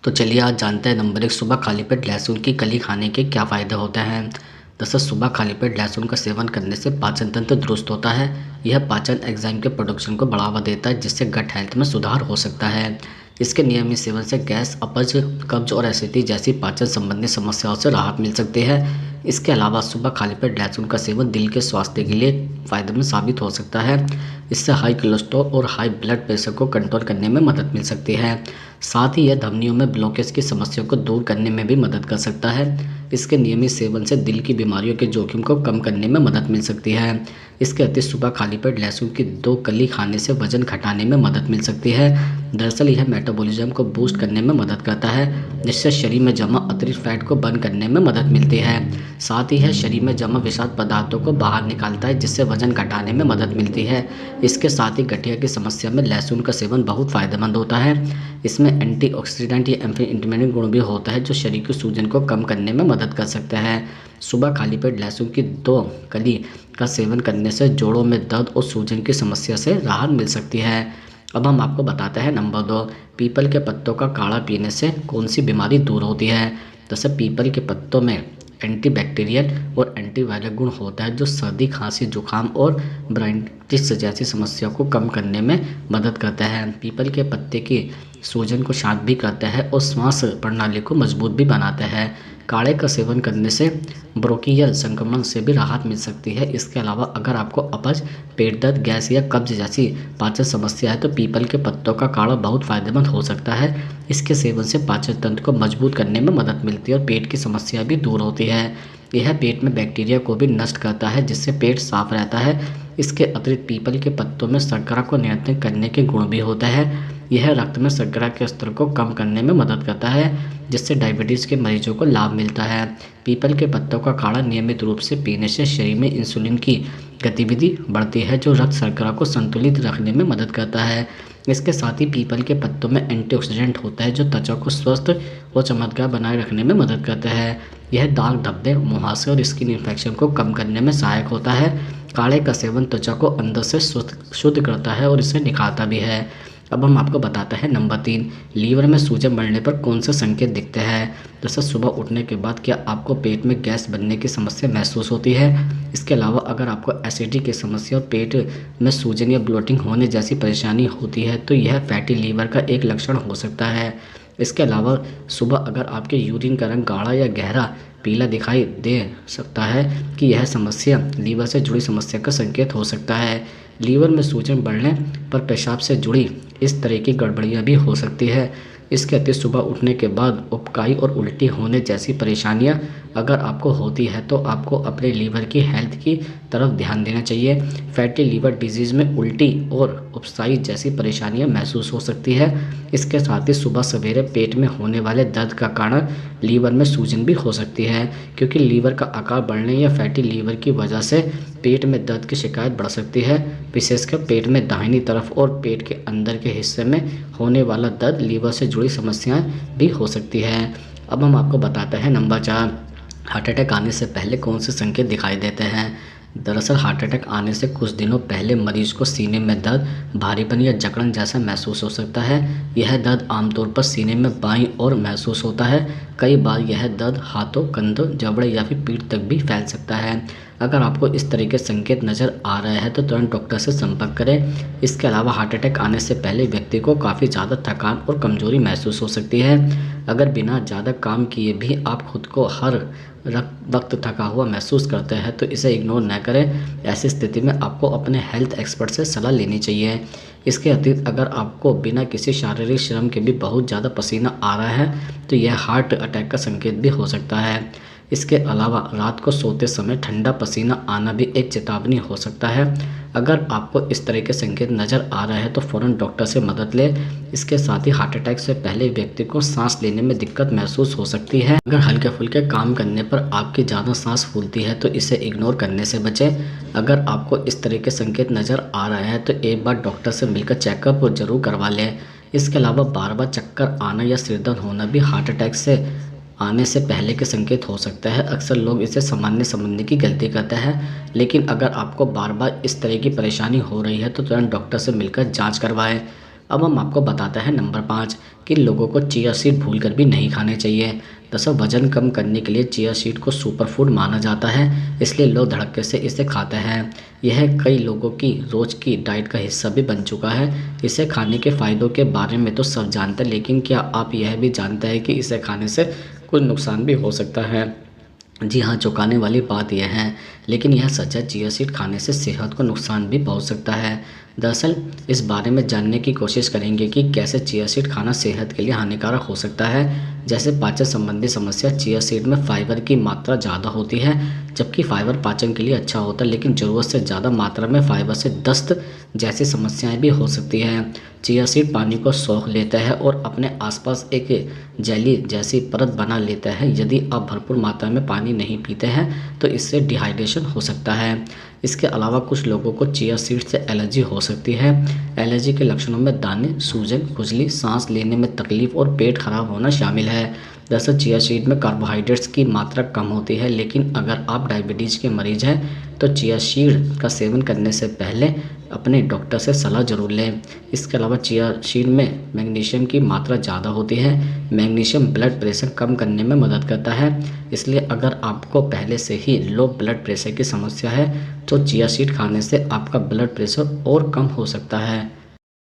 तो चलिए आज जानते हैं नंबर 1 सुबह खाली पेट लहसुन की कली खाने के क्या फ़ायदे होते हैं। दरअसल सुबह खाली पेट लहसुन का सेवन करने से पाचन तंत्र दुरुस्त होता है। यह पाचन एंजाइम के प्रोडक्शन को बढ़ावा देता है जिससे गट हेल्थ में सुधार हो सकता है। इसके नियमित सेवन से गैस, अपच, कब्ज और एसिडिटी जैसी पाचन संबंधी समस्याओं से राहत मिल सकती है। इसके अलावा सुबह खाली पेट लहसुन का सेवन दिल के स्वास्थ्य के लिए फ़ायदेमंद साबित हो सकता है। इससे हाई कोलेस्ट्रॉल और हाई ब्लड प्रेशर को कंट्रोल करने में मदद मिल सकती है। साथ ही यह धमनियों में ब्लॉकेज की समस्या को दूर करने में भी मदद कर सकता है। इसके नियमित सेवन से दिल की बीमारियों के जोखिम को कम करने में मदद मिल सकती है। इसके अतिरिक्त सुबह खाली पेट लहसुन की 2 कली खाने से वजन घटाने में मदद मिल सकती है। दरअसल यह मेटाबॉलिज्म को बूस्ट करने में मदद करता है जिससे शरीर में जमा अतिरिक्त फैट को बर्न करने में मदद मिलती है। साथ ही यह शरीर में जमा विषाक्त पदार्थों को बाहर निकालता है जिससे वजन घटाने में मदद मिलती है। इसके साथ ही गठिया की समस्या में लहसुन का सेवन बहुत फ़ायदेमंद होता है। इसमें एंटीऑक्सीडेंट या एंटी इंफ्लेमेटरी गुण भी होता है जो शरीर की सूजन को कम करने में मदद कर सकता है। सुबह खाली पेट लहसुन की 2 कली का सेवन करने से जोड़ों में दर्द और सूजन की समस्या से राहत मिल सकती है। अब हम आपको बताते हैं नंबर 2 पीपल के पत्तों का काढ़ा पीने से कौन सी बीमारी दूर होती है। जैसे पीपल के पत्तों में एंटीबैक्टीरियल और एंटीवायरल गुण होता है जो सर्दी, खांसी, जुकाम और ब्रांकाइटिस जैसी समस्याओं को कम करने में मदद करता है। पीपल के पत्ते की सूजन को शांत भी करता है और श्वास प्रणाली को मजबूत भी बनाता है। काढ़े का सेवन करने से ब्रोंकियल संक्रमण से भी राहत मिल सकती है। इसके अलावा अगर आपको अपच, पेट दर्द, गैस या कब्ज जैसी पाचन समस्या है तो पीपल के पत्तों का काढ़ा बहुत फायदेमंद हो सकता है। इसके सेवन से पाचन तंत्र को मजबूत करने में मदद मिलती है और पेट की समस्या भी दूर होती है। यह पेट में बैक्टीरिया को भी नष्ट करता है जिससे पेट साफ रहता है। इसके अतिरिक्त पीपल के पत्तों में शर्करा को नियंत्रित करने के गुण भी होते हैं। यह रक्त में शर्करा के स्तर को कम करने में मदद करता है जिससे डायबिटीज़ के मरीजों को लाभ मिलता है। पीपल के पत्तों का काढ़ा नियमित रूप से पीने से शरीर में इंसुलिन की गतिविधि बढ़ती है जो रक्त शर्करा को संतुलित रखने में मदद करता है। इसके साथ ही पीपल के पत्तों में एंटीऑक्सीडेंट होता है जो त्वचा को स्वस्थ और चमकदार बनाए रखने में मदद करता है। यह दाग, धब्बे, मुहासे और स्किन इन्फेक्शन को कम करने में सहायक होता है। काढ़े का सेवन त्वचा को अंदर से शुद्ध करता है और इसे निखारता भी है। अब हम आपको बताते हैं नंबर 3 लीवर में सूजन बढ़ने पर कौन से संकेत दिखते हैं। जैसे सुबह उठने के बाद क्या आपको पेट में गैस बनने की समस्या महसूस होती है। इसके अलावा अगर आपको एसिडिटी की समस्या और पेट में सूजन या ब्लोटिंग होने जैसी परेशानी होती है तो यह फैटी लीवर का एक लक्षण हो सकता है। इसके अलावा सुबह अगर आपके यूरिन का रंग गाढ़ा या गहरा पीला दिखाई दे सकता है कि यह समस्या लीवर से जुड़ी समस्या का संकेत हो सकता है। लीवर में सूजन बढ़ने पर पेशाब से जुड़ी इस तरह की गड़बड़ियाँ भी हो सकती है। इसके अतिरिक्त सुबह उठने के बाद उबकाई और उल्टी होने जैसी परेशानियां अगर आपको होती है तो आपको अपने लीवर की हेल्थ की तरफ ध्यान देना चाहिए। फैटी लीवर डिजीज़ में उल्टी और उपसाई जैसी परेशानियां महसूस हो सकती है। इसके साथ ही सुबह सवेरे पेट में होने वाले दर्द का कारण लीवर में सूजन भी हो सकती है क्योंकि लीवर का आकार बढ़ने या फैटी लीवर की वजह से पेट में दर्द की शिकायत बढ़ सकती है। विशेषकर पेट में दाहिनी तरफ और पेट के अंदर के हिस्से में होने वाला दर्द लीवर से जुड़ी समस्याएं भी हो सकती है। अब हम आपको बताते हैं नंबर 4 हार्ट अटैक आने से पहले कौन से संकेत दिखाई देते हैं। दरअसल हार्ट अटैक आने से कुछ दिनों पहले मरीज को सीने में दर्द, भारीपन या जकड़न जैसा महसूस हो सकता है। यह दर्द आमतौर पर सीने में बाईं ओर महसूस होता है। कई बार यह दर्द हाथों, कंधों, जबड़े या फिर पीठ तक भी फैल सकता है। अगर आपको इस तरह के संकेत नज़र आ रहे हैं तो तुरंत डॉक्टर से संपर्क करें। इसके अलावा हार्ट अटैक आने से पहले व्यक्ति को काफ़ी ज़्यादा थकान और कमजोरी महसूस हो सकती है। अगर बिना ज़्यादा काम किए भी आप खुद को हर वक्त थका हुआ महसूस करते हैं तो इसे इग्नोर न करें। ऐसी स्थिति में आपको अपने हेल्थ एक्सपर्ट से सलाह लेनी चाहिए। इसके अतिरिक्त अगर आपको बिना किसी शारीरिक श्रम के भी बहुत ज़्यादा पसीना आ रहा है तो यह हार्ट अटैक का संकेत भी हो सकता है। इसके अलावा रात को सोते समय ठंडा पसीना आना भी एक चेतावनी हो सकता है। अगर आपको इस तरह के संकेत नज़र आ रहे हैं तो फ़ौरन डॉक्टर से मदद लें। इसके साथ ही हार्ट अटैक से पहले व्यक्ति को सांस लेने में दिक्कत महसूस हो सकती है। अगर हल्के फुल्के काम करने पर आपकी ज़्यादा सांस फूलती है तो इसे इग्नोर करने से बचें। अगर आपको इस तरह के संकेत नज़र आ रहे हैं तो एक बार डॉक्टर से मिलकर चेकअप जरूर करवा लें। इसके अलावा बार बार चक्कर आना या सिरदर्द होना भी हार्ट अटैक से आने से पहले के संकेत हो सकता है। अक्सर लोग इसे सामान्य समझने की गलती करते हैं, लेकिन अगर आपको बार बार इस तरह की परेशानी हो रही है तो तुरंत डॉक्टर से मिलकर जांच करवाएं। अब हम आपको बताते हैं नंबर 5 कि लोगों को चिया सीड भूलकर भी नहीं खाने चाहिए। दरअसल वजन कम करने के लिए चिया सीड को सुपर फूड माना जाता है, इसलिए लोग धड़ल्ले से इसे खाते हैं। यह कई लोगों की रोज़ की डाइट का हिस्सा भी बन चुका है। इसे खाने के फ़ायदों के बारे में तो सब जानते हैं, लेकिन क्या आप यह भी जानते हैं कि इसे खाने से कुछ नुकसान भी हो सकता है? जी हाँ, चौंकाने वाली बात यह है, लेकिन यह सच है, चिया सीड खाने से सेहत को नुकसान भी पहुंच सकता है। दरअसल इस बारे में जानने की कोशिश करेंगे कि कैसे चिया सीड खाना सेहत के लिए हानिकारक हो सकता है। जैसे पाचन संबंधी समस्या, चिया सीड में फाइबर की मात्रा ज़्यादा होती है, जबकि फाइबर पाचन के लिए अच्छा होता है, लेकिन ज़रूरत से ज़्यादा मात्रा में फाइबर से दस्त जैसी समस्याएं भी हो सकती हैं। चिया सीड पानी को सोख लेता है और अपने आसपास एक जेली जैसी परत बना लेता है। यदि आप भरपूर मात्रा में पानी नहीं पीते हैं तो इससे डिहाइड्रेशन हो सकता है। इसके अलावा कुछ लोगों को चिया सीड से एलर्जी हो सकती है। एलर्जी के लक्षणों में दाने, सूजन, खुजली, सांस लेने में तकलीफ और पेट खराब होना शामिल है। दरअसल चिया सीड में कार्बोहाइड्रेट्स की मात्रा कम होती है, लेकिन अगर आप डायबिटीज़ के मरीज़ हैं तो चिया सीड का सेवन करने से पहले अपने डॉक्टर से सलाह ज़रूर लें। इसके अलावा चिया सीड में मैग्नीशियम की मात्रा ज़्यादा होती है। मैग्नीशियम ब्लड प्रेशर कम करने में मदद करता है, इसलिए अगर आपको पहले से ही लो ब्लड प्रेशर की समस्या है तो चिया सीड खाने से आपका ब्लड प्रेशर और कम हो सकता है।